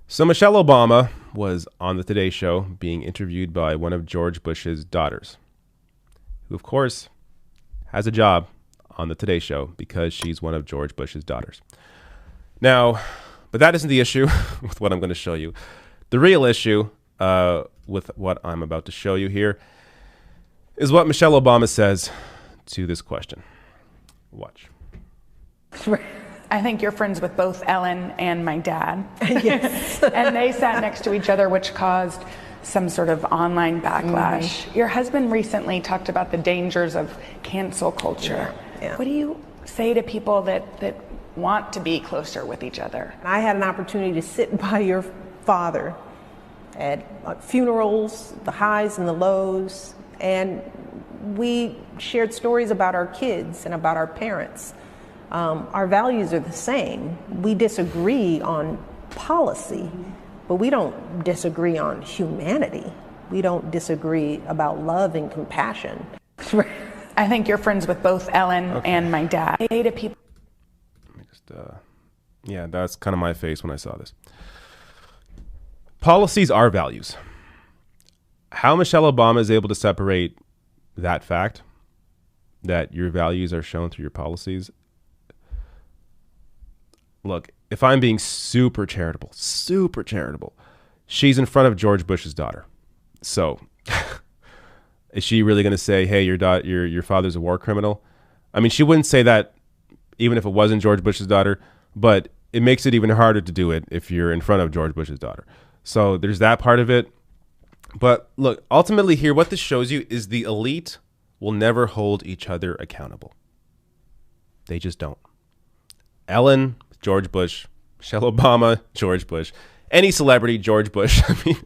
So Michelle Obama was on the Today Show being interviewed by one of George Bush's daughters, who of course has a job on the Today Show because she's one of George Bush's daughters. Now, but that isn't the issue with what I'm going to show you. The real issue with what I'm about to show you here is what Michelle Obama says to this question. Watch. I think you're friends with both Ellen and my dad. Yes. And they sat next to each other, which caused some sort of online backlash. Mm-hmm. Your husband recently talked about the dangers of cancel culture. Yeah. What do you say to people that want to be closer with each other? I had an opportunity to sit by your father at funerals, the highs and the lows, and we shared stories about our kids and about our parents. Our values are the same. We disagree on policy, but we don't disagree on humanity. We don't disagree about love and compassion. I think you're friends with both Ellen and my dad. I say to people. Let me just, yeah, that's kind of my face when I saw this. Policies are values. How Michelle Obama is able to separate that fact that your values are shown through your policies. Look, if I'm being super charitable, she's in front of George Bush's daughter. So is she really going to say, hey, your father's a war criminal? I mean, she wouldn't say that even if it wasn't George Bush's daughter, but it makes it even harder to do it if you're in front of George Bush's daughter. So there's that part of it. But look, ultimately here, what this shows you is the elite will never hold each other accountable. They just don't. Ellen, George Bush, Michelle Obama, George Bush, any celebrity, George Bush. I mean,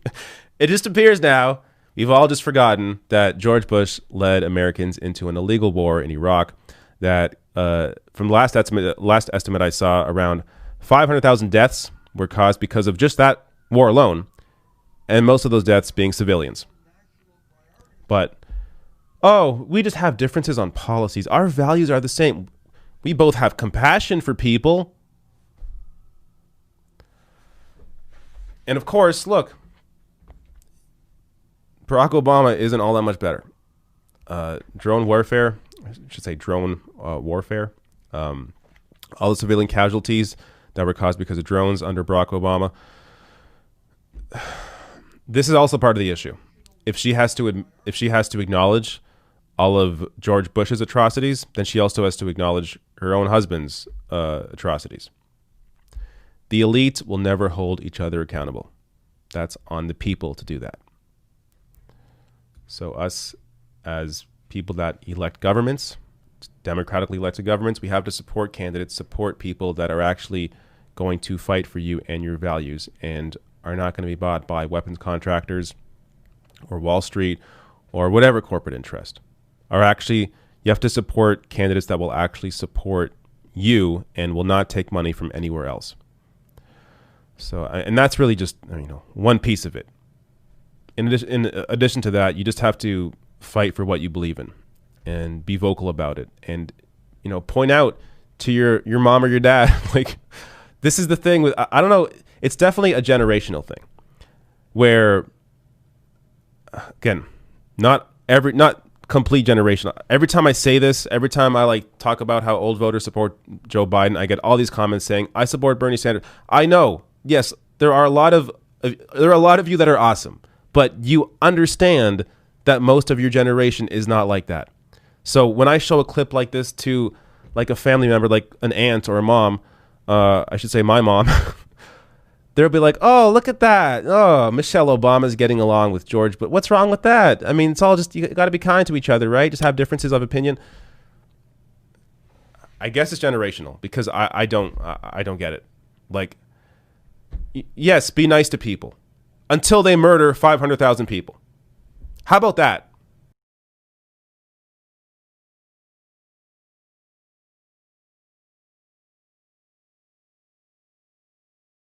it just appears now we've all just forgotten that George Bush led Americans into an illegal war in Iraq that from the last estimate I saw, around 500,000 deaths were caused because of just that war alone, and most of those deaths being civilians. But, we just have differences on policies. Our values are the same. We both have compassion for people. And of course, look, Barack Obama isn't all that much better. Drone warfare, all the civilian casualties that were caused because of drones under Barack Obama. This is also part of the issue. If she has to acknowledge all of George Bush's atrocities, then she also has to acknowledge her own husband's atrocities. The elite will never hold each other accountable. That's on the people to do that. So us as people that elect governments, democratically elected governments, we have to support candidates, support people that are actually going to fight for you and your values and are not going to be bought by weapons contractors or Wall Street or whatever corporate interest. You have to support candidates that will actually support you and will not take money from anywhere else. So, and that's really just, one piece of it. In addition to that, you just have to fight for what you believe in and be vocal about it. And, point out to your mom or your dad, like, this is the thing with, I don't know, it's definitely a generational thing where, again, not complete generation. Every time I say this, every time I talk about how old voters support Joe Biden, I get all these comments saying, I support Bernie Sanders. I know, yes, there are a lot of you that are awesome, but you understand that most of your generation is not like that. So when I show a clip like this to a family member, like an aunt or a mom, I should say my mom, they'll be like, oh, look at that. Oh, Michelle Obama's getting along with George, but what's wrong with that? I mean, it's all just, you got to be kind to each other, right? Just have differences of opinion. I guess it's generational because I don't get it. Yes, be nice to people until they murder 500,000 people. How about that?